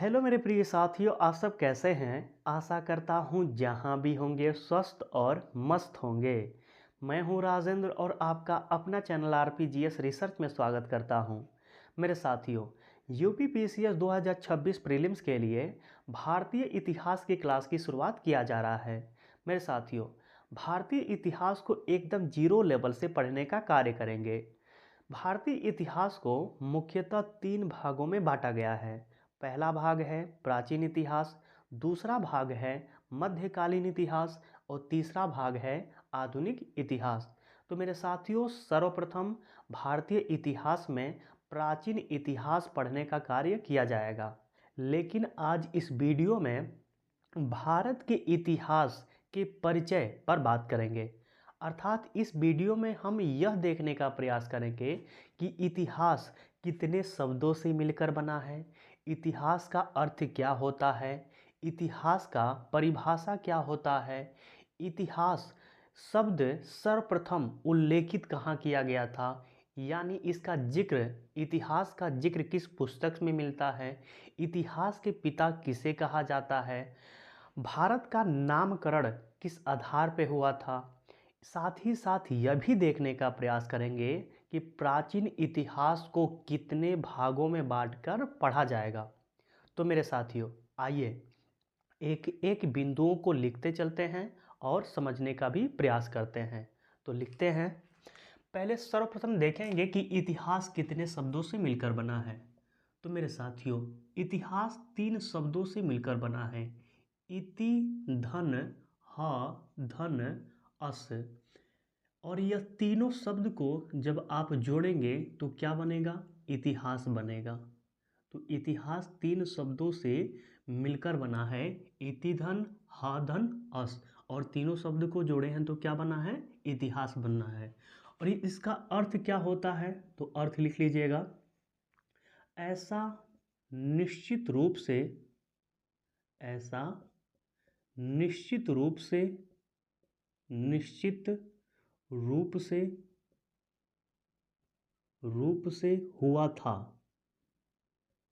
Hello मेरे प्रिय साथियों, आप सब कैसे हैं। आशा करता हूँ जहाँ भी होंगे स्वस्थ और मस्त होंगे। मैं हूँ राजेंद्र और आपका अपना चैनल आरपीजीएस रिसर्च में स्वागत करता हूँ। मेरे साथियों, यूपी पीसीएस 2026 प्रीलिम्स के लिए भारतीय इतिहास की क्लास की शुरुआत किया जा रहा है। मेरे साथियों, भारतीय इतिहास को एकदम जीरो लेवल से पढ़ने का कार्य करेंगे। भारतीय इतिहास को मुख्यतः 3 भागों में बांटा गया है। पहला भाग है प्राचीन इतिहास, दूसरा भाग है मध्यकालीन इतिहास और तीसरा भाग है आधुनिक इतिहास। तो मेरे साथियों, सर्वप्रथम भारतीय इतिहास में प्राचीन इतिहास पढ़ने का कार्य किया जाएगा। लेकिन आज इस वीडियो में भारत के इतिहास के परिचय पर बात करेंगे। अर्थात इस वीडियो में हम यह देखने का प्रयास करेंगे कि इतिहास कितने शब्दों से मिलकर बना है, इतिहास का अर्थ क्या होता है, इतिहास का परिभाषा क्या होता है, इतिहास शब्द सर्वप्रथम उल्लेखित कहाँ किया गया था, यानी इसका जिक्र, इतिहास का जिक्र किस पुस्तक में मिलता है, इतिहास के पिता किसे कहा जाता है, भारत का नामकरण किस आधार पे हुआ था। साथ ही साथ यह भी देखने का प्रयास करेंगे कि प्राचीन इतिहास को कितने भागों में बांटकर पढ़ा जाएगा। तो मेरे साथियों, आइए एक एक बिंदुओं को लिखते चलते हैं और समझने का भी प्रयास करते हैं। तो लिखते हैं। पहले सर्वप्रथम देखेंगे कि इतिहास कितने शब्दों से मिलकर बना है। तो मेरे साथियों, इतिहास 3 शब्दों से मिलकर बना है। इति धन ह धन अस। और यह तीनों शब्द को जब आप जोड़ेंगे तो क्या बनेगा? इतिहास बनेगा। तो इतिहास 3 शब्दों से मिलकर बना है। इति धन ह धन अस, और तीनों शब्द को जोड़े हैं तो क्या बना है? इतिहास बनना है। और इसका अर्थ क्या होता है? तो अर्थ लिख लीजिएगा। ऐसा निश्चित रूप से, ऐसा निश्चित रूप से, निश्चित रूप से हुआ था।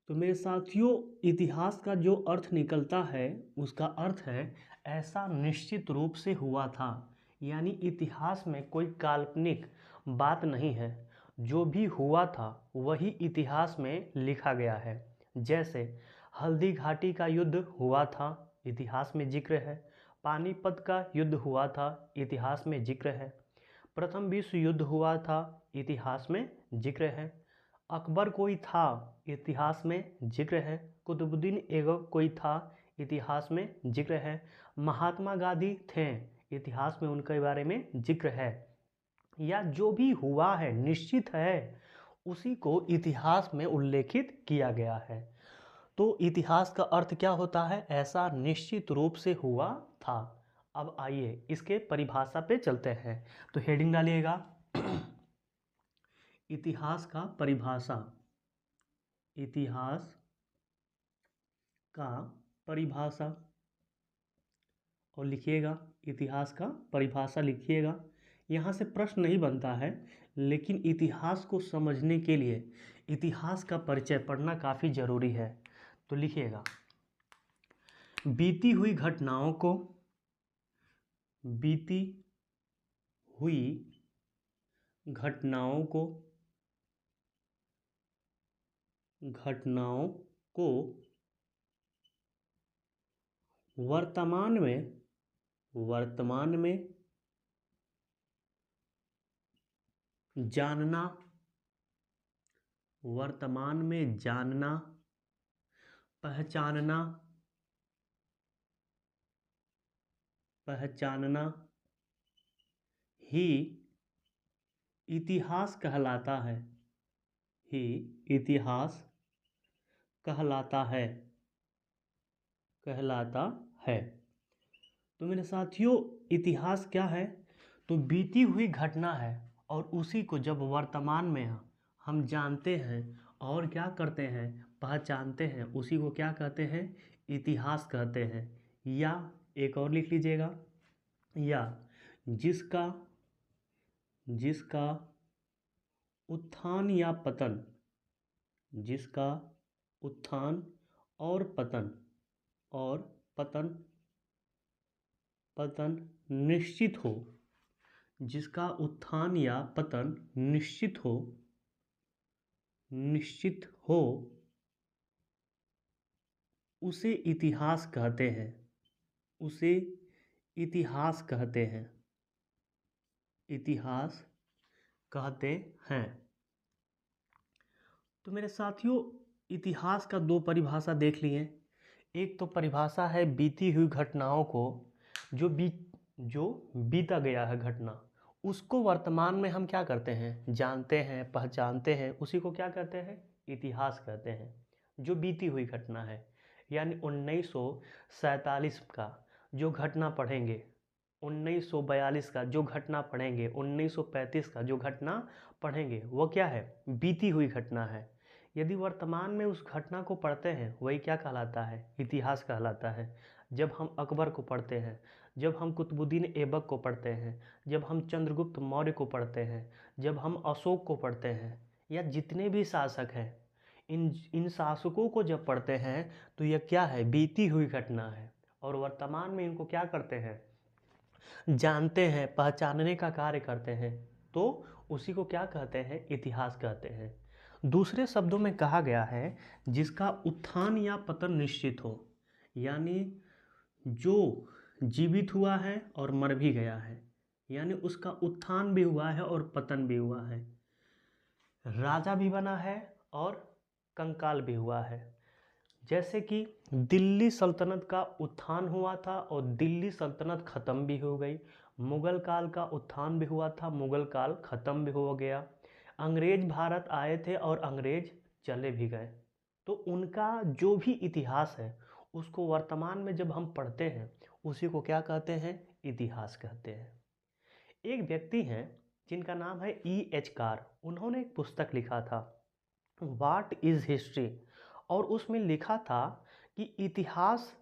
तो मेरे साथियों, इतिहास का जो अर्थ निकलता है उसका अर्थ है ऐसा निश्चित रूप से हुआ था। यानी इतिहास में कोई काल्पनिक बात नहीं है, जो भी हुआ था वही इतिहास में लिखा गया है। जैसे हल्दी घाटी का युद्ध हुआ था, इतिहास में जिक्र है। पानीपत का युद्ध हुआ था, इतिहास में जिक्र है। प्रथम विश्व युद्ध हुआ था, इतिहास में जिक्र है। अकबर कोई था, इतिहास में जिक्र है। कुतुबुद्दीन ऐबक कोई था, इतिहास में जिक्र है। महात्मा गांधी थे, इतिहास में उनके बारे में जिक्र है। या जो भी हुआ है, निश्चित है, उसी को इतिहास में उल्लेखित किया गया है। तो इतिहास का अर्थ क्या होता है? ऐसा निश्चित रूप से हुआ था। अब आइए इसके परिभाषा पे चलते हैं। तो हेडिंग डालिएगा इतिहास का परिभाषा। इतिहास का परिभाषा, और लिखिएगा इतिहास का परिभाषा लिखिएगा। यहाँ से प्रश्न नहीं बनता है, लेकिन इतिहास को समझने के लिए इतिहास का परिचय पढ़ना काफ़ी ज़रूरी है। तो लिखिएगा, बीती हुई घटनाओं को, बीती हुई घटनाओं को, घटनाओं को वर्तमान में, वर्तमान में जानना, वर्तमान में जानना, पहचानना, पहचानना ही इतिहास कहलाता है, ही इतिहास कहलाता है, कहलाता है। तो मेरे साथियों, इतिहास क्या है? तो बीती हुई घटना है, और उसी को जब वर्तमान में हम जानते हैं और क्या करते हैं? पहचानते हैं, उसी को क्या कहते हैं? इतिहास कहते हैं। या एक और लिख लीजिएगा, या जिसका, जिसका उत्थान या पतन, जिसका उत्थान और पतन पतन निश्चित हो, जिसका उत्थान या पतन निश्चित हो, उसे इतिहास कहते हैं, उसे इतिहास कहते हैं, इतिहास कहते हैं। तो मेरे साथियों, इतिहास का दो परिभाषा देख लिए। एक तो परिभाषा है बीती हुई घटनाओं को, जो बीता गया है घटना, उसको वर्तमान में हम क्या करते हैं, जानते हैं, पहचानते हैं, उसी को क्या कहते हैं, इतिहास कहते हैं। जो बीती हुई घटना है, यानी 1947 का जो घटना पढ़ेंगे, 1942 का जो घटना पढ़ेंगे, 1935 का जो घटना पढ़ेंगे, वो क्या है, बीती हुई घटना है। यदि वर्तमान में उस घटना को पढ़ते हैं, वही क्या कहलाता है, इतिहास कहलाता है। जब हम अकबर को पढ़ते हैं, जब हम कुतुबुद्दीन ऐबक को पढ़ते हैं, जब हम चंद्रगुप्त मौर्य को पढ़ते हैं, जब हम अशोक को पढ़ते हैं, या जितने भी शासक हैं, इन शासकों को जब पढ़ते हैं, तो यह क्या है, बीती हुई घटना है। और वर्तमान में इनको क्या करते हैं, जानते हैं, पहचानने का कार्य करते हैं, तो उसी को क्या कहते हैं, इतिहास कहते हैं। दूसरे शब्दों में कहा गया है जिसका उत्थान या पतन निश्चित हो, यानी जो जीवित हुआ है और मर भी गया है, यानी उसका उत्थान भी हुआ है और पतन भी हुआ है, राजा भी बना है और कंकाल भी हुआ है। जैसे कि दिल्ली सल्तनत का उत्थान हुआ था और दिल्ली सल्तनत ख़त्म भी हो गई। मुग़ल काल का उत्थान भी हुआ था, मुग़ल काल ख़त्म भी हो गया। अंग्रेज़ भारत आए थे और अंग्रेज़ चले भी गए। तो उनका जो भी इतिहास है, उसको वर्तमान में जब हम पढ़ते हैं, उसी को क्या कहते हैं, इतिहास कहते हैं। एक व्यक्ति हैं जिनका नाम है E.H. कार। उन्होंने एक पुस्तक लिखा था, व्हाट इज़ हिस्ट्री, और उसमें लिखा था कि इतिहास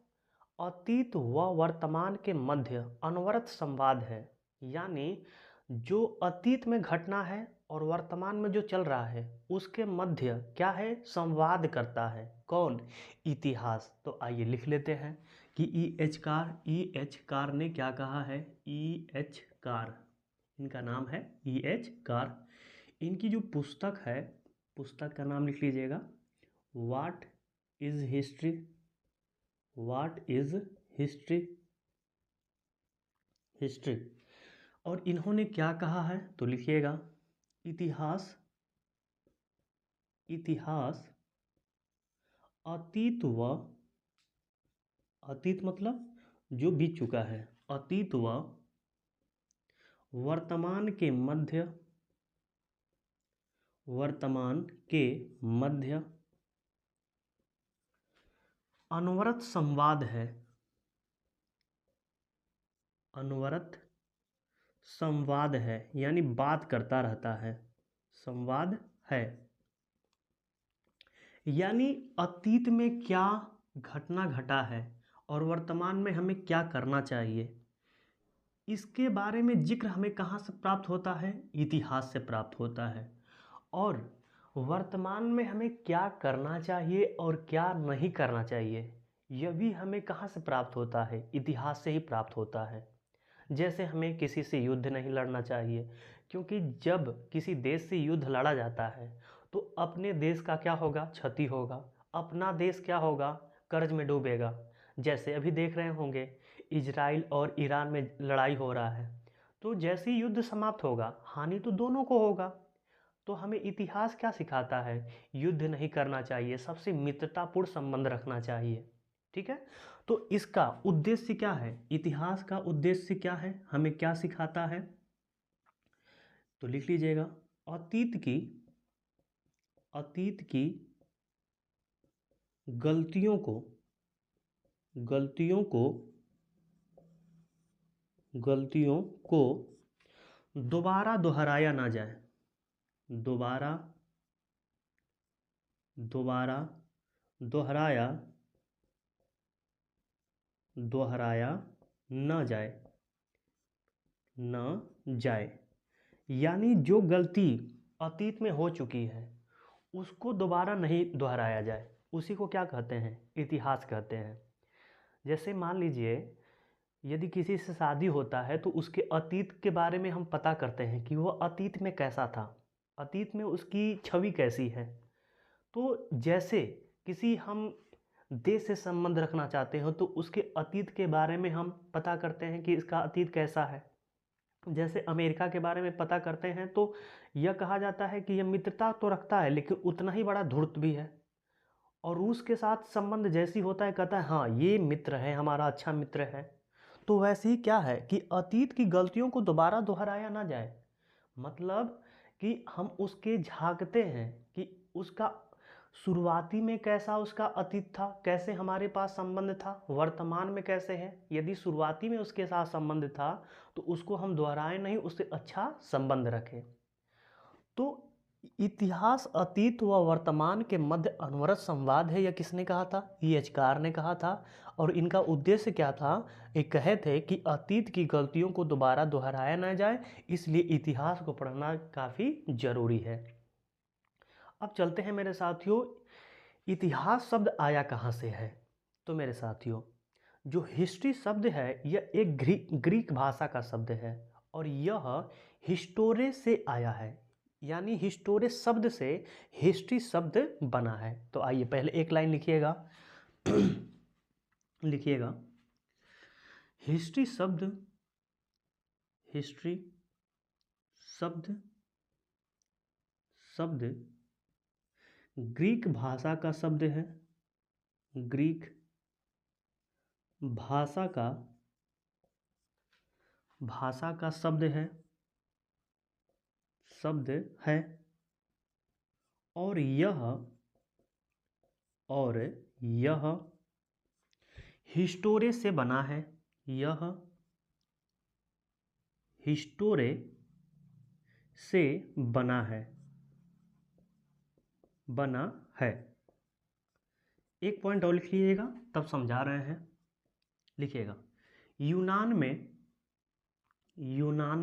अतीत व वर्तमान के मध्य अनवरत संवाद है। यानी जो अतीत में घटना है और वर्तमान में जो चल रहा है, उसके मध्य क्या है, संवाद करता है। कौन, इतिहास। तो आइए लिख लेते हैं कि E.H. कार ने क्या कहा है, E.H. कार, इनका नाम है E.H. कार। इनकी जो पुस्तक है, पुस्तक का नाम लिख लीजिएगा, what is history, what is history, history. और इन्होंने क्या कहा है, तो लिखिएगा, इतिहास, इतिहास अतीत व, अतीत मतलब जो बीत चुका है, अतीत व वर्तमान के मध्य, वर्तमान के मध्य अनवरत संवाद है, अनवरत संवाद है, यानी बात करता रहता है, संवाद है। यानी अतीत में क्या घटना घटा है और वर्तमान में हमें क्या करना चाहिए, इसके बारे में जिक्र हमें कहाँ से प्राप्त होता है, इतिहास से प्राप्त होता है। और वर्तमान में हमें क्या करना चाहिए और क्या नहीं करना चाहिए, यह भी हमें कहाँ से प्राप्त होता है, इतिहास से ही प्राप्त होता है। जैसे हमें किसी से युद्ध नहीं लड़ना चाहिए, क्योंकि जब किसी देश से युद्ध लड़ा जाता है, तो अपने देश का क्या होगा, क्षति होगा, अपना देश क्या होगा, कर्ज में डूबेगा। जैसे अभी देख रहे होंगे, इजराइल और ईरान में लड़ाई हो रहा है, तो जैसे ही युद्ध समाप्त होगा, हानि तो दोनों को होगा। तो हमें इतिहास क्या सिखाता है, युद्ध नहीं करना चाहिए, सबसे मित्रतापूर्ण संबंध रखना चाहिए। ठीक है। तो इसका उद्देश्य क्या है, इतिहास का उद्देश्य क्या है, हमें क्या सिखाता है, तो लिख लीजिएगा, अतीत की, अतीत की गलतियों को, गलतियों को, गलतियों को दोबारा दोहराया ना जाए, दोबारा, दोबारा दोहराया, दोहराया न जाए, न जाए। यानी जो गलती अतीत में हो चुकी है, उसको दोबारा नहीं दोहराया जाए। उसी को क्या कहते हैं, इतिहास कहते हैं। जैसे मान लीजिए यदि किसी से शादी होता है तो उसके अतीत के बारे में हम पता करते हैं कि वह अतीत में कैसा था, अतीत में उसकी छवि कैसी है। तो जैसे किसी हम देश से संबंध रखना चाहते हो तो उसके अतीत के बारे में हम पता करते हैं कि इसका अतीत कैसा है। जैसे अमेरिका के बारे में पता करते हैं तो यह कहा जाता है कि यह मित्रता तो रखता है लेकिन उतना ही बड़ा धूर्त भी है। और रूस के साथ संबंध जैसी होता है कहता है हाँ ये मित्र है, हमारा अच्छा मित्र है। तो वैसे ही क्या है कि अतीत की गलतियों को दोबारा दोहराया ना जाए, मतलब कि हम उसके झांकते हैं कि उसका शुरुआती में कैसा उसका अतीत था, कैसे हमारे पास संबंध था, वर्तमान में कैसे है। यदि शुरुआती में उसके साथ संबंध था तो उसको हम दोहराएं नहीं, उससे अच्छा संबंध रखें। तो इतिहास अतीत व वर्तमान के मध्य अनवरत संवाद है, यह किसने कहा था, ईएचकार ने कहा था। और इनका उद्देश्य क्या था, ये कहे थे कि अतीत की गलतियों को दोबारा दोहराया ना जाए, इसलिए इतिहास को पढ़ना काफ़ी जरूरी है। अब चलते हैं मेरे साथियों, इतिहास शब्द आया कहाँ से है। तो मेरे साथियों जो हिस्ट्री शब्द है यह एक ग्रीक भाषा का शब्द है और यह हिस्टोरे से आया है, यानी हिस्टोरे शब्द से हिस्ट्री शब्द बना है। तो आइए पहले एक लाइन लिखिएगा लिखिएगा, हिस्ट्री शब्द, हिस्ट्री शब्द शब्द ग्रीक भाषा का शब्द है, ग्रीक भाषा का शब्द है और यह हिस्टोरे से बना है, यह हिस्टोरे से बना है। एक पॉइंट और लिख लीजिएगा तब समझा रहे हैं। लिखिएगा, यूनान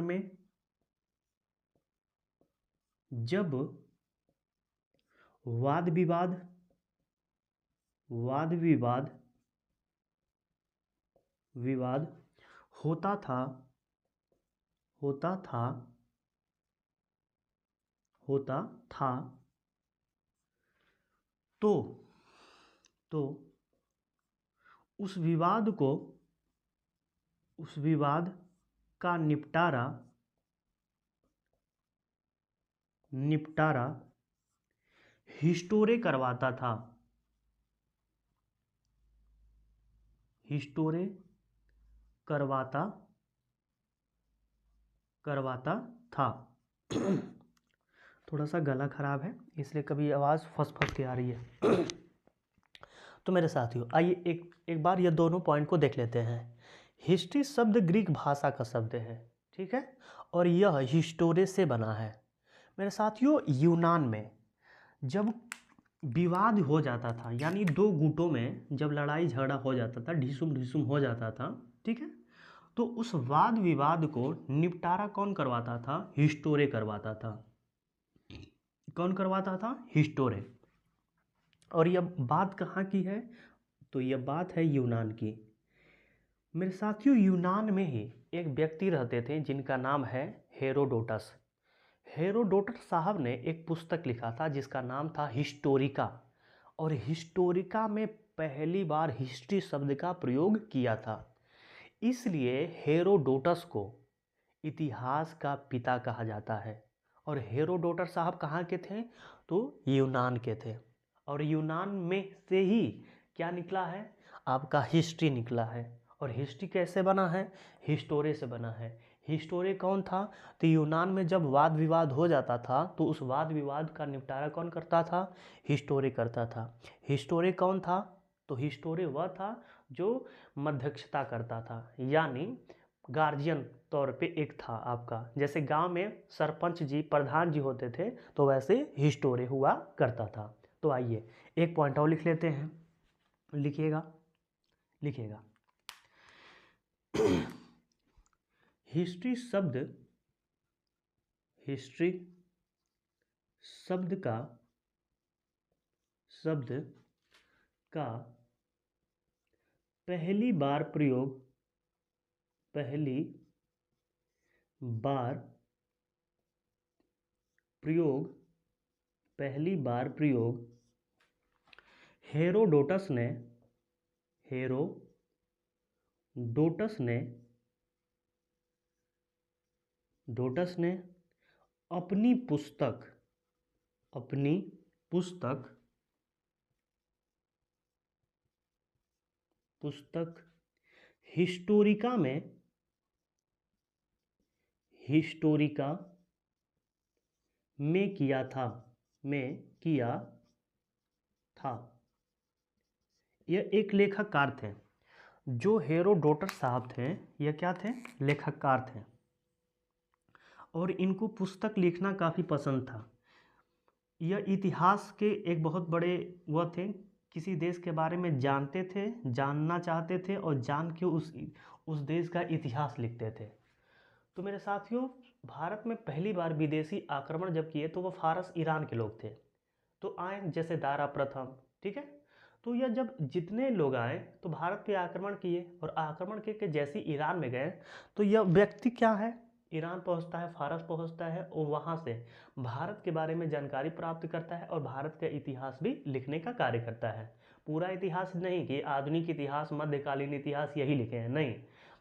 में जब वाद विवाद होता था तो उस विवाद का निपटारा हिस्टोरे करवाता था, हिस्टोरे करवाता था। थोड़ा सा गला खराब है इसलिए कभी आवाज़ फंस के आ रही है। तो मेरे साथियों आइए एक बार ये दोनों पॉइंट को देख लेते हैं। हिस्ट्री शब्द ग्रीक भाषा का शब्द है, ठीक है, और यह हिस्टोरे से बना है। मेरे साथियों यूनान में जब विवाद हो जाता था, यानी दो गुटों में जब लड़ाई झगड़ा हो जाता था, ढिसुम हो जाता था, ठीक है, तो उस वाद विवाद को निपटारा कौन करवाता था, हिस्टोरे करवाता था। कौन करवाता था, हिस्टोरे। और यह बात कहाँ की है, तो यह बात है यूनान की। मेरे साथियों यूनान में ही एक व्यक्ति रहते थे जिनका नाम है हेरोडोटस। हेरोडोटस साहब ने एक पुस्तक लिखा था जिसका नाम था हिस्टोरिका, और हिस्टोरिका में पहली बार हिस्ट्री शब्द का प्रयोग किया था। इसलिए हेरोडोटस को इतिहास का पिता कहा जाता है। और हेरोडोटस साहब कहाँ के थे, तो यूनान के थे। और यूनान में से ही क्या निकला है, आपका हिस्ट्री निकला है। और हिस्ट्री कैसे बना है, हिस्टोरे से बना है। हिस्टोरे कौन था, तो यूनान में जब वाद विवाद हो जाता था तो उस वाद विवाद का निपटारा कौन करता था, हिस्टोरे करता था। हिस्टोरे कौन था, तो हिस्टोरे वह था जो मध्यस्थता करता था, यानी गार्जियन तौर पे एक था आपका। जैसे गांव में सरपंच जी प्रधान जी होते थे तो वैसे हिस्टोरे हुआ करता था। तो आइए एक पॉइंट और लिख लेते हैं, लिखिएगा लिखिएगा, हिस्ट्री शब्द का पहली बार प्रयोग हेरोडोटस ने अपनी पुस्तक हिस्टोरिका में किया था। यह एक लेखककार थे। जो हेरोडोटस साहब थे, यह क्या थे? लेखककार थे और इनको पुस्तक लिखना काफ़ी पसंद था। यह इतिहास के एक बहुत बड़े वह थे, किसी देश के बारे में जानना चाहते थे और जान के उस देश का इतिहास लिखते थे। तो मेरे साथियों, भारत में पहली बार विदेशी आक्रमण जब किए तो वो फारस ईरान के लोग थे। तो आए जैसे दारा प्रथम, ठीक है। तो यह जब जितने लोग आए तो भारत पे आक्रमण किए और आक्रमण के जैसे ईरान में गए तो यह व्यक्ति क्या है, ईरान पहुंचता है, फारस पहुंचता है और वहां से भारत के बारे में जानकारी प्राप्त करता है और भारत का इतिहास भी लिखने का कार्य करता है। पूरा इतिहास नहीं कि आधुनिक इतिहास, मध्यकालीन इतिहास यही लिखे हैं, नहीं।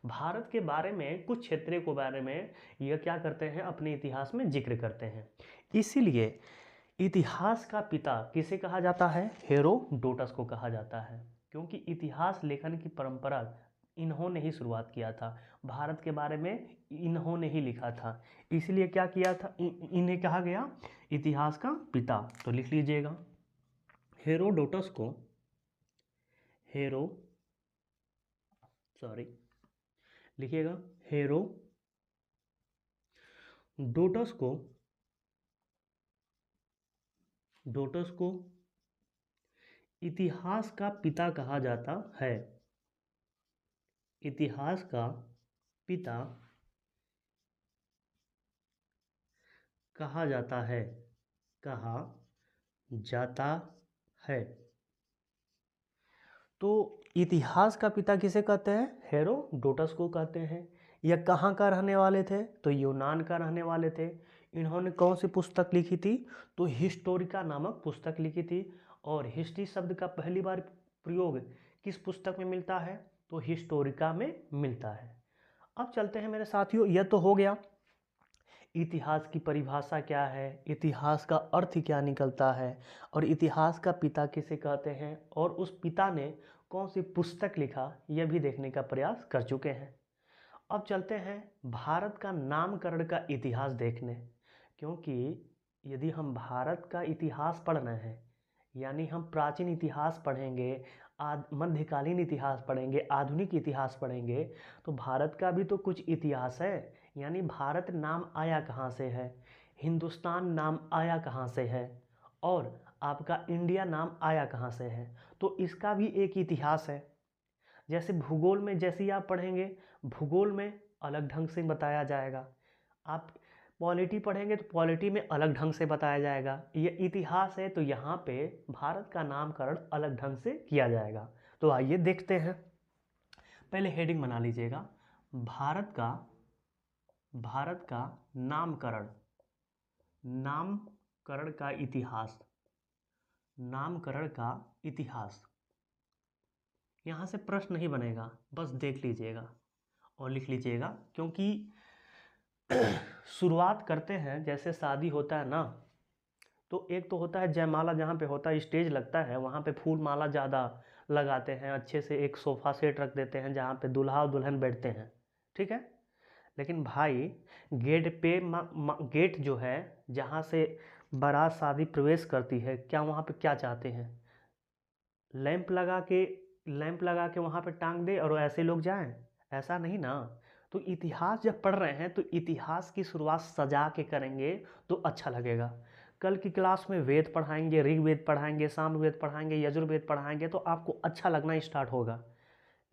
भारत के बारे में कुछ क्षेत्रों के बारे में यह क्या करते हैं, अपने इतिहास में जिक्र करते हैं। इसीलिए इतिहास का पिता किसे कहा जाता है? हेरोडोटस को कहा जाता है, क्योंकि इतिहास लेखन की परंपरा इन्होंने ही शुरुआत किया था। भारत के बारे में इन्होंने ही लिखा था, इसलिए क्या किया था, इन्हें कहा गया इतिहास का पिता। तो लिख लीजिएगा, हेरोडोटस को लिखिएगा, हेरोडोटस को इतिहास का पिता कहा जाता है। इतिहास का पिता कहा जाता है। तो इतिहास का पिता किसे कहते हैं? हेरोडोटस को कहते हैं। यह कहाँ का रहने वाले थे? तो यूनान का रहने वाले थे। इन्होंने कौन सी पुस्तक लिखी थी? तो हिस्टोरिका नामक पुस्तक लिखी थी। और हिस्ट्री शब्द का पहली बार प्रयोग किस पुस्तक में मिलता है? तो हिस्टोरिका में मिलता है। अब चलते हैं मेरे साथियों, यह तो हो गया इतिहास की परिभाषा क्या है, इतिहास का अर्थ क्या निकलता है और इतिहास का पिता किसे कहते हैं और उस पिता ने कौन सी पुस्तक लिखा, यह भी देखने का प्रयास कर चुके हैं। अब चलते हैं भारत का नामकरण का इतिहास देखने, क्योंकि यदि हम भारत का इतिहास पढ़ रहे हैं, यानी हम प्राचीन इतिहास पढ़ेंगे, मध्यकालीन इतिहास पढ़ेंगे, आधुनिक इतिहास पढ़ेंगे, तो भारत का भी तो कुछ इतिहास है। यानी भारत नाम आया कहाँ से है, हिंदुस्तान नाम आया कहाँ से है और आपका इंडिया नाम आया कहाँ से है, तो इसका भी एक इतिहास है। जैसे भूगोल में जैसे ही आप पढ़ेंगे, भूगोल में अलग ढंग से बताया जाएगा, आप पॉलिटी पढ़ेंगे तो पॉलिटी में अलग ढंग से बताया जाएगा। ये इतिहास है तो यहाँ पे भारत का नामकरण अलग ढंग से किया जाएगा। तो आइए देखते हैं। पहले हेडिंग बना लीजिएगा, भारत का नामकरण का इतिहास। यहाँ से प्रश्न नहीं बनेगा, बस देख लीजिएगा और लिख लीजिएगा, क्योंकि शुरुआत करते हैं जैसे शादी होता है ना, तो एक तो होता है जयमाला, जहाँ पे होता है स्टेज लगता है, वहाँ पे फूल माला ज़्यादा लगाते हैं, अच्छे से एक सोफ़ा सेट रख देते हैं जहाँ पे दूल्हा और दुल्हन बैठते हैं, ठीक है। लेकिन भाई गेट जो है जहाँ से बारात शादी प्रवेश करती है, क्या वहाँ पे क्या चाहते हैं? लैंप लगा के वहाँ पे टांग दे और ऐसे लोग जाएं? ऐसा नहीं ना। तो इतिहास जब पढ़ रहे हैं तो इतिहास की शुरुआत सजा के करेंगे तो अच्छा लगेगा। कल की क्लास में वेद पढ़ाएंगे, ऋग्वेद पढ़ाएंगे, सामवेद पढ़ाएंगे, यजुर्वेद पढ़ाएंगे तो आपको अच्छा लगना स्टार्ट होगा।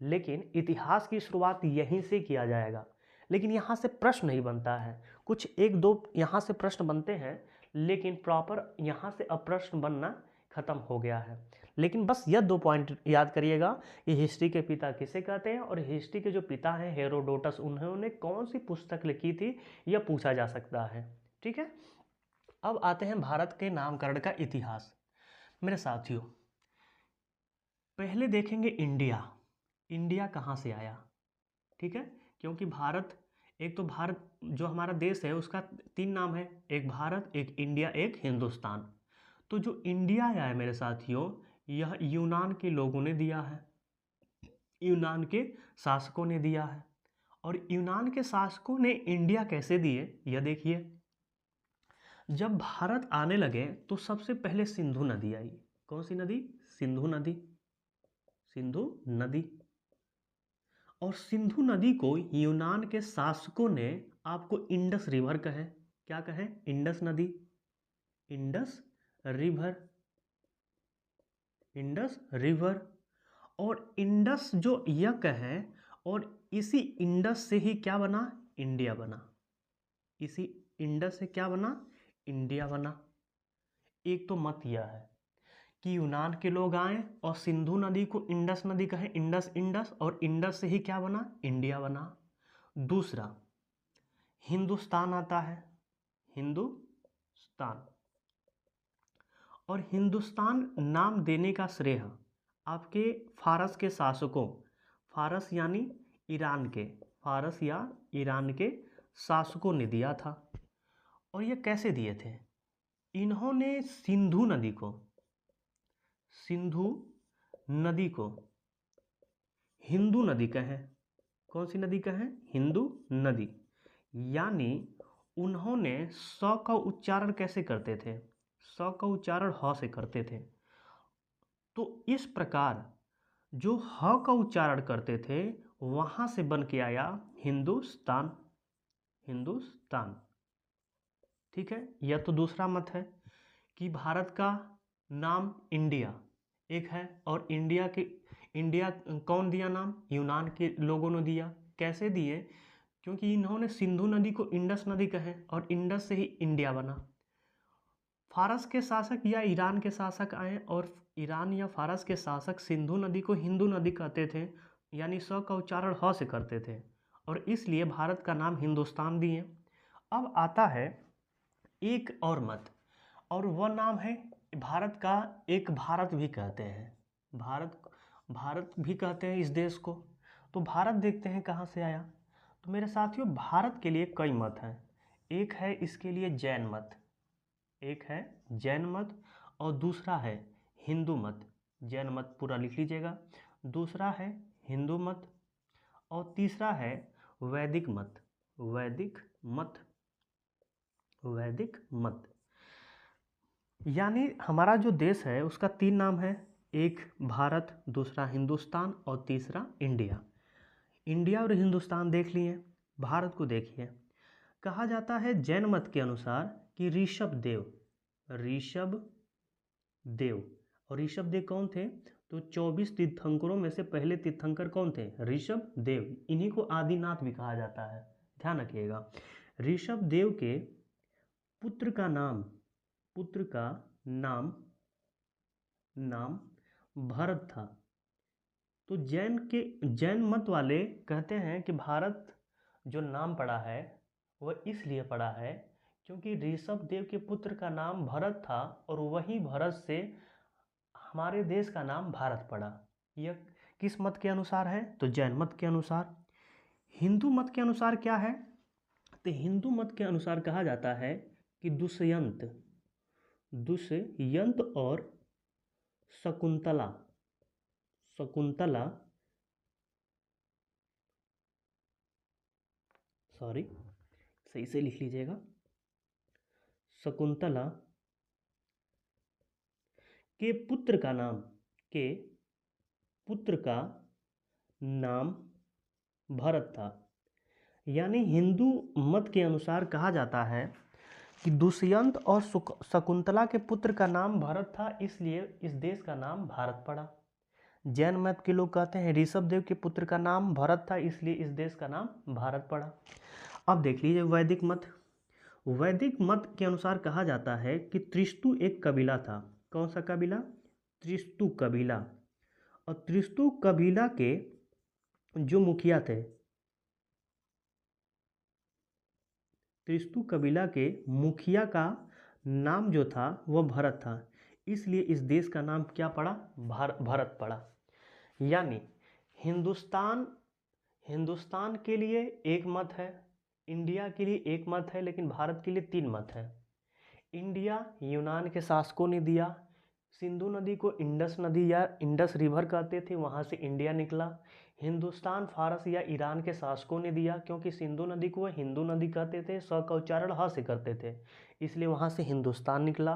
लेकिन इतिहास की शुरुआत यहीं से किया जाएगा। लेकिन यहाँ से प्रश्न नहीं बनता है, कुछ एक दो यहाँ से प्रश्न बनते हैं, लेकिन प्रॉपर यहाँ से अब प्रश्न बनना खत्म हो गया है। लेकिन बस यह 2 पॉइंट याद करिएगा कि हिस्ट्री के पिता किसे कहते हैं और हिस्ट्री के जो पिता हैं हेरोडोटस, उन्होंने कौन सी पुस्तक लिखी थी, यह पूछा जा सकता है। ठीक है, अब आते हैं भारत के नामकरण का इतिहास। मेरे साथियों, पहले देखेंगे इंडिया। इंडिया कहाँ से आया? ठीक है, क्योंकि भारत, एक तो भारत जो हमारा देश है उसका 3 नाम है, एक भारत, एक इंडिया, एक हिंदुस्तान। तो जो इंडिया है मेरे साथियों, यह यूनान के लोगों ने दिया है, यूनान के शासकों ने दिया है। और यूनान के शासकों ने इंडिया कैसे दिए, यह देखिए। जब भारत आने लगे तो सबसे पहले सिंधु नदी आई। कौन सी नदी? सिंधु नदी। सिंधु नदी। और सिंधु नदी को यूनान के शासकों ने आपको इंडस रिवर कहे। क्या कहे? इंडस नदी, इंडस रिवर, इंडस रिवर। और इंडस जो यक है, और इसी इंडस से ही क्या बना? इंडिया बना। इसी इंडस से क्या बना? इंडिया बना। एक तो मत यह है कि यूनान के लोग आए और सिंधु नदी को इंडस नदी कहे, इंडस इंडस, और इंडस से ही क्या बना? इंडिया बना। दूसरा, हिंदुस्तान आता है, हिंदुस्तान। और हिंदुस्तान नाम देने का श्रेय आपके फारस के शासकों, फारस यानी ईरान के, फारस या ईरान के शासकों ने दिया था। और ये कैसे दिए थे? इन्होंने सिंधु नदी को, सिंधु नदी को हिंदू नदी कहें। कौन सी नदी कहें? हिंदू नदी। यानी उन्होंने स का उच्चारण कैसे करते थे? स का उच्चारण ह से करते थे। तो इस प्रकार जो ह का उच्चारण करते थे वहां से बन के आया हिंदुस्तान, हिंदुस्तान। ठीक है, यह तो दूसरा मत है कि भारत का नाम इंडिया एक है, और इंडिया के, इंडिया कौन दिया नाम? यूनान के लोगों ने दिया। कैसे दिए? क्योंकि इन्होंने सिंधु नदी को इंडस नदी कहे और इंडस से ही इंडिया बना। फारस के शासक या ईरान के शासक आए और ईरान या फारस के शासक सिंधु नदी को हिंदू नदी कहते थे, यानी स का उच्चारण ह से करते थे, और इसलिए भारत का नाम हिंदुस्तान दिए। अब आता है एक और मत, और वह नाम है भारत का एक भारत भी कहते हैं। भारत, भारत भी कहते हैं इस देश को। तो भारत देखते हैं कहाँ से आया। तो मेरे साथियों, भारत के लिए कई मत हैं। एक है इसके लिए जैन मत, एक है जैन मत, और दूसरा है हिंदू मत। जैन मत पूरा लिख लीजिएगा। दूसरा है हिंदू मत, और तीसरा है वैदिक मत। वैदिक मत, वैदिक मत। यानी हमारा जो देश है उसका 3 नाम है, एक भारत, दूसरा हिंदुस्तान, और तीसरा इंडिया। इंडिया और हिंदुस्तान देख लिए, भारत को देखिए। कहा जाता है जैन मत के अनुसार कि ऋषभ देव, ऋषभ देव, और ऋषभ देव कौन थे? तो 24 तीर्थंकरों में से पहले तीर्थंकर कौन थे? ऋषभ देव। इन्हीं को आदिनाथ भी कहा जाता है, ध्यान रखिएगा। ऋषभ देव के पुत्र का नाम, पुत्र का नाम, नाम भरत था। तो जैन मत वाले कहते हैं कि भारत जो नाम पड़ा है वह इसलिए पड़ा है क्योंकि ऋषभ देव के पुत्र का नाम भरत था, और वही भरत से हमारे देश का नाम भारत पड़ा। यह किस मत के अनुसार है? तो जैन मत के अनुसार। हिंदू मत के अनुसार क्या है? तो हिंदू मत के अनुसार कहा जाता है कि दुष्यंत, दुष्यंत और शकुंतला, शकुंतला, सॉरी सही से लिख लीजिएगा, शकुंतला के पुत्र का नाम, के पुत्र का नाम भरत था। यानी हिंदू मत के अनुसार कहा जाता है कि दुष्यंत और शकुंतला के पुत्र का नाम भरत था, इसलिए इस देश का नाम भारत पड़ा। जैन मत के लोग कहते हैं ऋषभ देव के पुत्र का नाम भरत था, इसलिए इस देश का नाम भारत पड़ा। अब देख लीजिए वैदिक मत। वैदिक मत के अनुसार कहा जाता है कि त्रिस्तु एक कबीला था। कौन सा कबीला? त्रिस्तु कबीला। और त्रिस्तु कबीला के जो मुखिया थे, त्रिस्तु कबीला के मुखिया का नाम जो था वह भरत था, इसलिए इस देश का नाम क्या पड़ा? भारत पड़ा। यानी हिंदुस्तान हिंदुस्तान के लिए एक मत है, इंडिया के लिए एक मत है, लेकिन भारत के लिए 3 मत है। इंडिया यूनान के शासकों ने दिया, सिंधु नदी को इंडस नदी या इंडस रिवर कहते थे, वहाँ से इंडिया निकला। हिंदुस्तान फारस या ईरान के शासकों ने दिया, क्योंकि सिंधु नदी को वह हिंदू नदी कहते थे, स का उच्चारण ह से करते थे, इसलिए वहाँ से हिंदुस्तान निकला।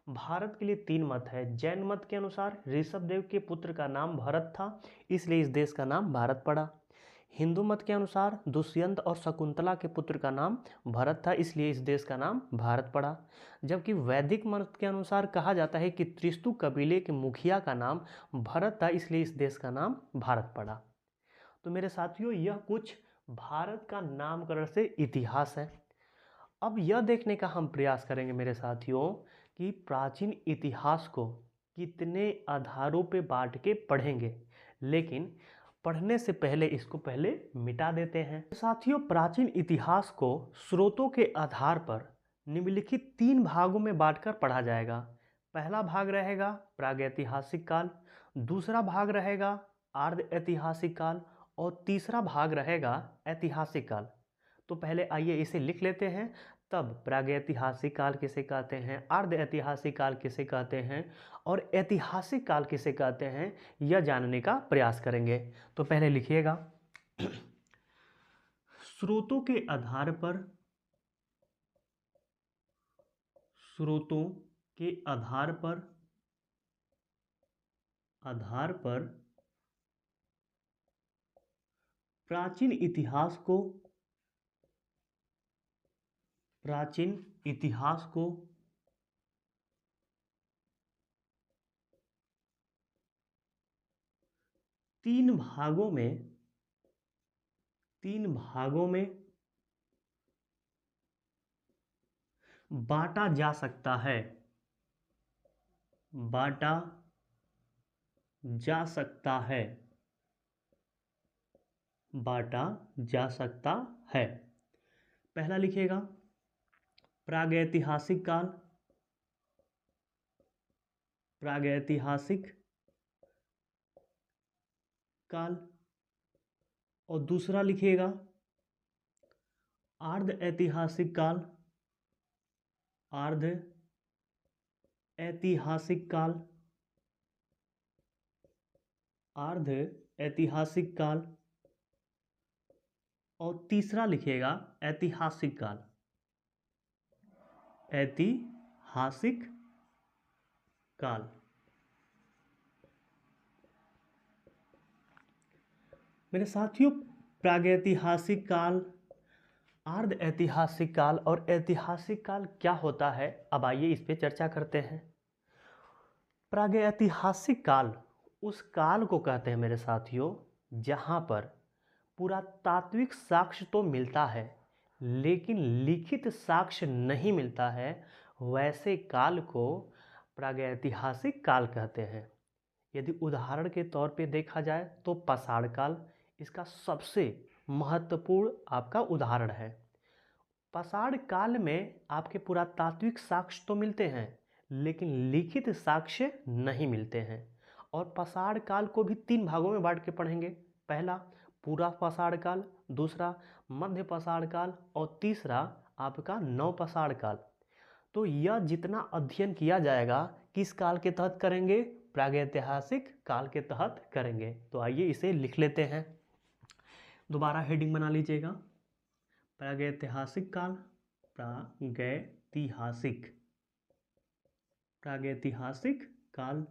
भारत के लिए 3 मत है। जैन मत के अनुसार ऋषभ देव के पुत्र का नाम भरत था, इसलिए इस देश का नाम भारत पड़ा। हिंदू मत के अनुसार दुष्यंत और शकुंतला के पुत्र का नाम भरत था, इसलिए इस देश का नाम भारत पड़ा। जबकि वैदिक मत के अनुसार कहा जाता है कि त्रिस्तु कबीले के मुखिया का नाम भरत था, इसलिए इस देश का नाम भारत पड़ा। तो मेरे साथियों, यह कुछ भारत का नामकरण से इतिहास है। अब यह देखने का हम प्रयास करेंगे मेरे साथियों कि प्राचीन इतिहास को कितने आधारों पे बांट के पढ़ेंगे, लेकिन पढ़ने से पहले इसको पहले मिटा देते हैं। साथियों, प्राचीन इतिहास को स्रोतों के आधार पर निम्नलिखित 3 भागों में बांटकर पढ़ा जाएगा। पहला भाग रहेगा प्रागैतिहासिक काल, दूसरा भाग रहेगा आर्ध ऐतिहासिक काल और तीसरा भाग रहेगा ऐतिहासिक काल। तो पहले आइए इसे लिख लेते हैं, तब प्रागैतिहासिक काल किसे कहते हैं, अर्ध ऐतिहासिक काल किसे कहते हैं और ऐतिहासिक काल किसे कहते हैं, यह जानने का प्रयास करेंगे। तो पहले लिखिएगा, स्रोतों के आधार पर, स्रोतों के आधार पर प्राचीन इतिहास को 3 भागों में बांटा जा सकता है, बांटा जा सकता है, बांटा जा सकता है। पहला लिखिएगा प्रागैतिहासिक काल, प्रागैतिहासिक काल, और दूसरा लिखिएगा आर्ध ऐतिहासिक काल, आर्ध ऐतिहासिक काल, आर्ध ऐतिहासिक काल, और तीसरा लिखिएगा ऐतिहासिक काल, ऐतिहासिक काल। मेरे साथियों, प्रागैतिहासिक काल, आर्ध ऐतिहासिक काल और ऐतिहासिक काल क्या होता है, अब आइए इस पे चर्चा करते हैं। प्रागैतिहासिक काल उस काल को कहते हैं मेरे साथियों जहां पर पुरातात्विक साक्ष्य तो मिलता है लेकिन लिखित साक्ष्य नहीं मिलता है, वैसे काल को प्रागैतिहासिक काल कहते हैं। यदि उदाहरण के तौर पे देखा जाए तो पाषाण काल इसका सबसे महत्वपूर्ण आपका उदाहरण है। पाषाण काल में आपके पुरातात्विक साक्ष्य तो मिलते हैं लेकिन लिखित साक्ष्य नहीं मिलते हैं। और पाषाण काल को भी 3 भागों में बांट के पढ़ेंगे। पहला पूरा पाषाण काल, दूसरा मध्य पाषाण काल और तीसरा आपका नव पाषाण काल। तो यह जितना अध्ययन किया जाएगा किस काल के तहत करेंगे? प्रागैतिहासिक काल के तहत करेंगे। तो आइए इसे लिख लेते हैं, दोबारा हेडिंग बना लीजिएगा, प्रागैतिहासिक काल, प्रागैतिहासिक काल।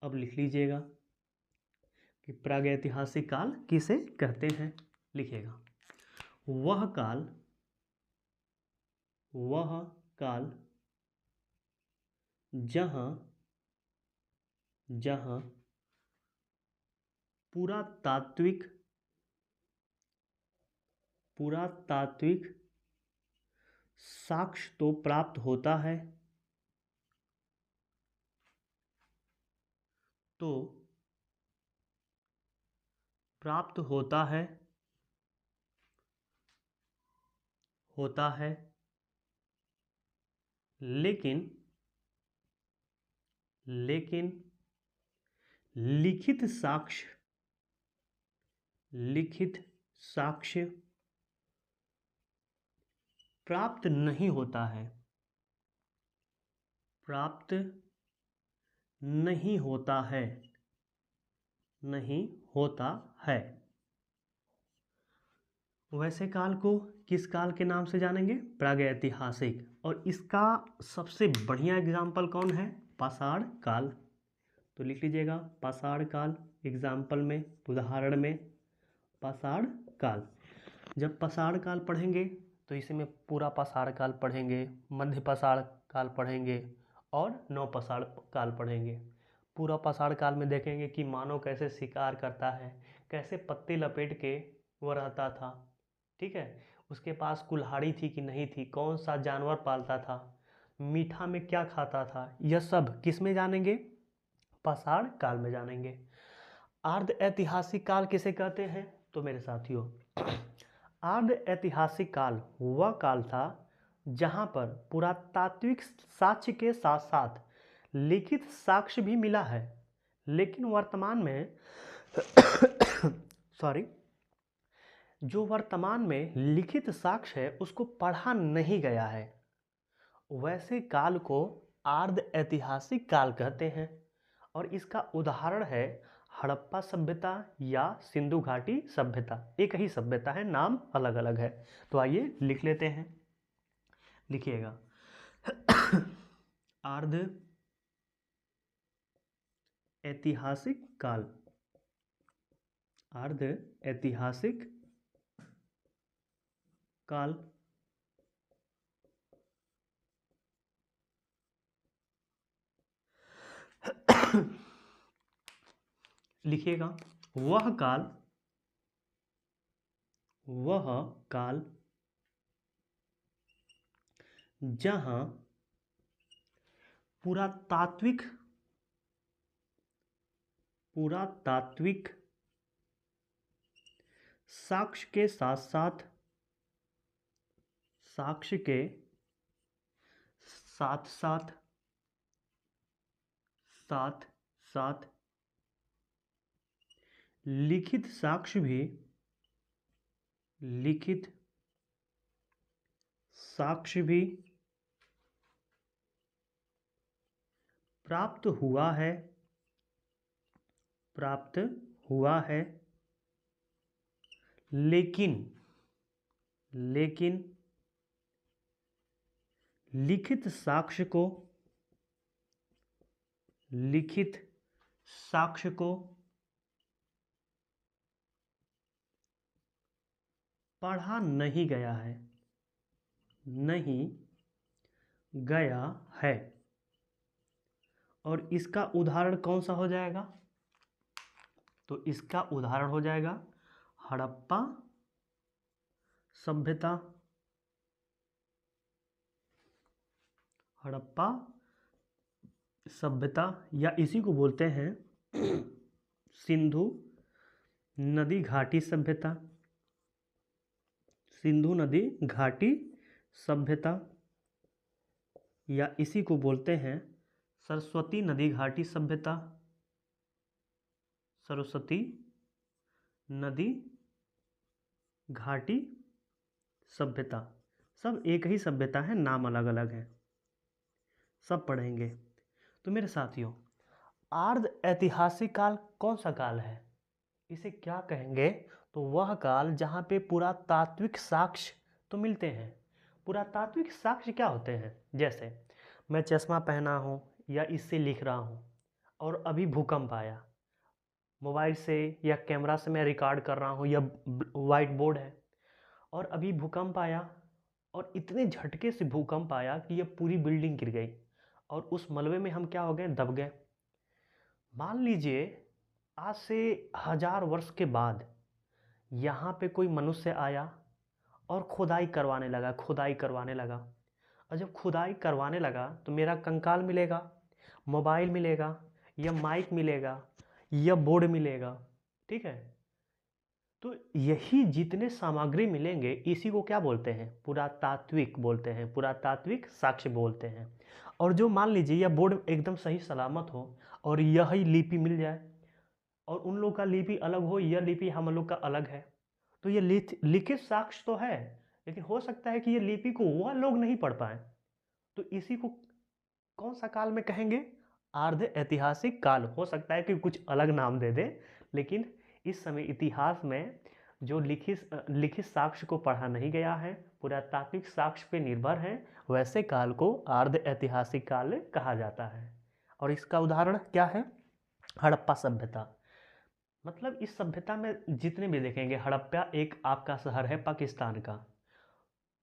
अब लिख लीजिएगा कि प्रागैतिहासिक काल किसे कहते हैं, लिखिएगा वह काल जहां पुरातात्विक साक्ष्य तो प्राप्त होता है तो प्राप्त होता है लेकिन लिखित साक्ष्य प्राप्त नहीं होता है, नहीं होता है। वैसे काल को किस काल के नाम से जानेंगे? प्रागैतिहासिक। और इसका सबसे बढ़िया एग्जाम्पल कौन है? पाषाण काल। तो लिख लीजिएगा पाषाण काल, एग्जाम्पल में, उदाहरण में पाषाण काल। जब पाषाण काल पढ़ेंगे तो इसमें पूरा पाषाण काल पढ़ेंगे, मध्य पाषाण काल पढ़ेंगे और नव पाषाण काल पढ़ेंगे। पूरा पाषाण काल में देखेंगे कि मानव कैसे शिकार करता है, कैसे पत्ते लपेट के वो रहता था, ठीक है। उसके पास कुल्हाड़ी थी कि नहीं थी, कौन सा जानवर पालता था, मीठा में क्या खाता था, यह सब किस में जानेंगे? पाषाण काल में जानेंगे। आर्ध ऐतिहासिक काल किसे कहते हैं? तो मेरे साथियों, आर्ध ऐतिहासिक काल वह काल था जहां पर पुरातात्विक साक्ष्य के साथ साथ लिखित साक्ष्य भी मिला है, लेकिन वर्तमान में जो वर्तमान में लिखित साक्ष्य है उसको पढ़ा नहीं गया है। वैसे काल को आर्ध ऐतिहासिक काल कहते हैं और इसका उदाहरण है हड़प्पा सभ्यता या सिंधु घाटी सभ्यता। एक ही सभ्यता है, नाम अलग अलग है। तो आइए लिख लेते हैं, लिखिएगा आर्ध ऐतिहासिक काल, आर्ध ऐतिहासिक काल लिखिएगा वह काल जहां पुरातात्विक साक्ष्य के साथ साथ लिखित साक्ष्य भी प्राप्त हुआ है लेकिन लिखित साक्ष्य को पढ़ा नहीं गया है। और इसका उदाहरण कौन सा हो जाएगा? तो इसका उदाहरण हो जाएगा हड़प्पा सभ्यता, या इसी को बोलते हैं सिंधु नदी घाटी सभ्यता, या इसी को बोलते हैं सरस्वती नदी घाटी सभ्यता, सरस्वती नदी घाटी सभ्यता। सब एक ही सभ्यता है, नाम अलग अलग है, सब पढ़ेंगे। तो मेरे साथियों, आर्ध ऐतिहासिक काल कौन सा काल है? इसे क्या कहेंगे? तो वह काल जहाँ पे पुरातात्विक साक्ष्य तो मिलते हैं। पुरातात्विक साक्ष्य क्या होते हैं? जैसे मैं चश्मा पहना हूँ या इससे लिख रहा हूँ और अभी भूकंप आया, मोबाइल से या कैमरा से मैं रिकॉर्ड कर रहा हूँ, या वाइट बोर्ड है और अभी भूकंप आया और इतने झटके से भूकंप आया कि यह पूरी बिल्डिंग गिर गई और उस मलबे में हम क्या हो गए? दब गए। मान लीजिए आज से 1000 वर्ष के बाद यहाँ पे कोई मनुष्य आया और खुदाई करवाने लगा। और जब खुदाई करवाने लगा तो मेरा कंकाल मिलेगा, मोबाइल मिलेगा, या माइक मिलेगा या बोर्ड मिलेगा, ठीक है। तो यही जितने सामग्री मिलेंगे इसी को क्या बोलते हैं, पुरातात्विक बोलते हैं, पुरातात्विक साक्ष्य बोलते हैं। और जो मान लीजिए यह बोर्ड एकदम सही सलामत हो और यही लिपि मिल जाए और उन लोग का लिपि अलग हो, यह लिपि हम लोग का अलग है, तो ये लिखित साक्ष्य तो है, लेकिन हो सकता है कि ये लिपि को वह लोग नहीं पढ़ पाए। तो इसी को कौन सा काल में कहेंगे, अर्ध ऐतिहासिक काल। हो सकता है कि कुछ अलग नाम दे दे, लेकिन इस समय इतिहास में जो लिखित साक्ष्य को पढ़ा नहीं गया है, पुरातात्विक साक्ष्य पे निर्भर है, वैसे काल को अर्ध ऐतिहासिक काल कहा जाता है। और इसका उदाहरण क्या है, हड़प्पा सभ्यता। मतलब इस सभ्यता में जितने भी देखेंगे, हड़प्पा एक आपका शहर है पाकिस्तान का,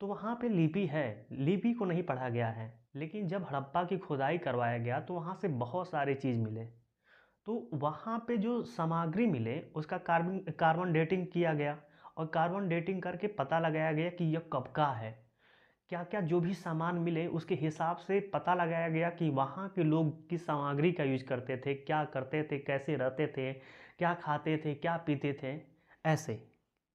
तो वहाँ पे लिपि है, लिपि को नहीं पढ़ा गया है, लेकिन जब हड़प्पा की खुदाई करवाया गया तो वहाँ से बहुत सारे चीज़ मिले। तो वहाँ पे जो सामग्री मिले उसका कार्बन डेटिंग किया गया और कार्बन डेटिंग करके पता लगाया गया कि यह कब का है। क्या क्या जो भी सामान मिले उसके हिसाब से पता लगाया गया कि वहाँ के लोग किस सामग्री का यूज करते थे, क्या करते थे, कैसे रहते थे, क्या खाते थे, क्या पीते थे, ऐसे।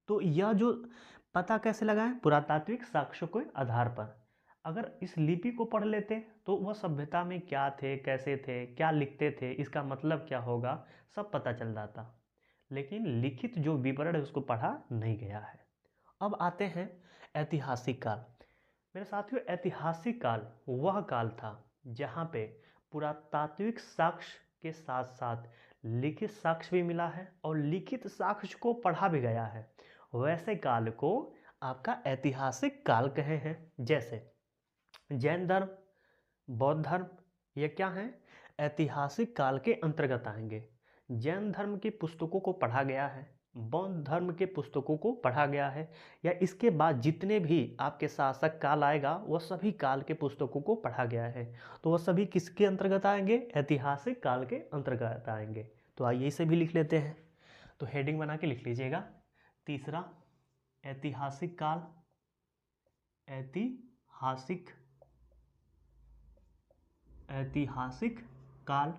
तो यह जो पता कैसे लगाएं, पुरातात्विक साक्ष्यों के आधार पर। अगर इस लिपि को पढ़ लेते तो वह सभ्यता में क्या थे, कैसे थे, क्या लिखते थे, इसका मतलब क्या होगा, सब पता चल जाता। लेकिन लिखित जो विवरण है उसको पढ़ा नहीं गया है। अब आते हैं ऐतिहासिक काल। मेरे साथियों, ऐतिहासिक काल वह काल था जहाँ पे पुरातात्विक साक्ष्य के साथ साथ लिखित साक्ष्य भी मिला है और लिखित साक्ष्य को पढ़ा भी गया है। वैसे काल को आपका ऐतिहासिक काल कहे हैं। जैसे जैन धर्म, बौद्ध धर्म, ये क्या हैं, ऐतिहासिक काल के अंतर्गत आएंगे। जैन धर्म की पुस्तकों को पढ़ा गया है, बौद्ध धर्म के पुस्तकों को पढ़ा गया है, या इसके बाद जितने भी आपके शासक काल आएगा वह सभी काल के पुस्तकों को पढ़ा गया है। तो वह सभी किसके अंतर्गत आएंगे, ऐतिहासिक काल के अंतर्गत आएंगे। तो आइए इसे भी लिख लेते हैं। तो हेडिंग बना के लिख लीजिएगा, तीसरा ऐतिहासिक काल, ऐतिहासिक ऐतिहासिक काल,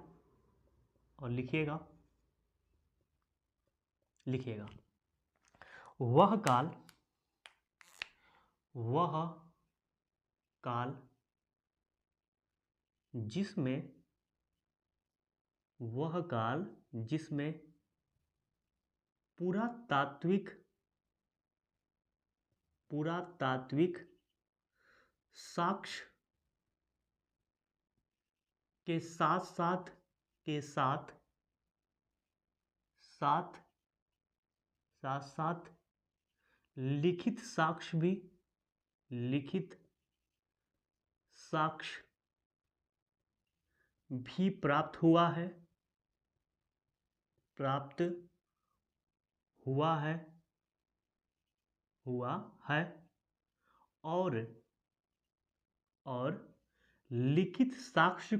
और लिखिएगा वह काल जिसमें पुरातात्विक साक्ष्य के साथ लिखित साक्ष्य भी प्राप्त हुआ है और लिखित साक्ष्य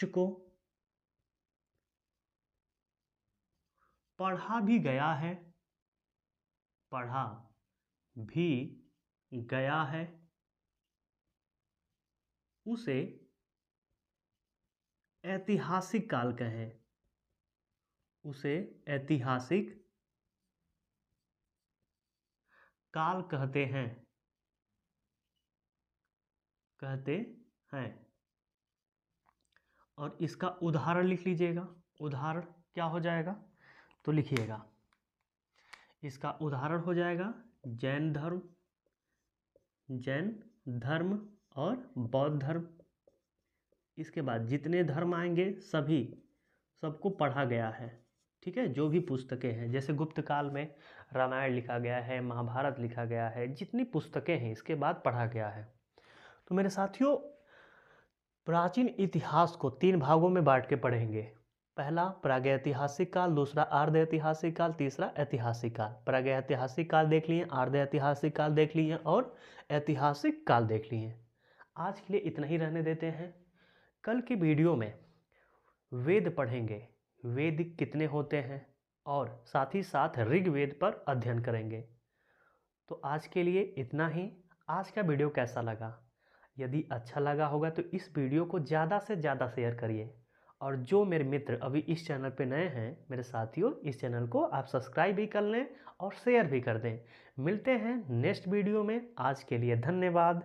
को पढ़ा भी गया है, उसे ऐतिहासिक काल कहें, उसे ऐतिहासिक काल कहते हैं। और इसका उदाहरण लिख लीजिएगा। उदाहरण क्या हो जाएगा, तो लिखिएगा, इसका उदाहरण हो जाएगा जैन धर्म और बौद्ध धर्म। इसके बाद जितने धर्म आएंगे सबको पढ़ा गया है, ठीक है। जो भी पुस्तकें हैं, जैसे गुप्त काल में रामायण लिखा गया है, महाभारत लिखा गया है, जितनी पुस्तकें हैं इसके बाद पढ़ा गया है। तो मेरे साथियों, प्राचीन इतिहास को 3 भागों में बांट के पढ़ेंगे। पहला प्रागैतिहासिक काल, दूसरा अर्ध ऐतिहासिक काल, तीसरा ऐतिहासिक काल। प्रागैतिहासिक काल देख लिए, अर्ध ऐतिहासिक काल देख लिए और ऐतिहासिक काल देख लिए। आज के लिए इतना ही रहने देते हैं। कल की वीडियो में वेद पढ़ेंगे, वेद कितने होते हैं, और साथ ही साथ ऋग्वेद पर अध्ययन करेंगे। तो आज के लिए इतना ही। आज का वीडियो कैसा लगा यदि अच्छा लगा होगा तो इस वीडियो को ज़्यादा से ज़्यादा शेयर करिए। और जो मेरे मित्र अभी इस चैनल पे नए हैं, मेरे साथियों, इस चैनल को आप सब्सक्राइब भी कर लें और शेयर भी कर दें। मिलते हैं नेक्स्ट वीडियो में। आज के लिए धन्यवाद।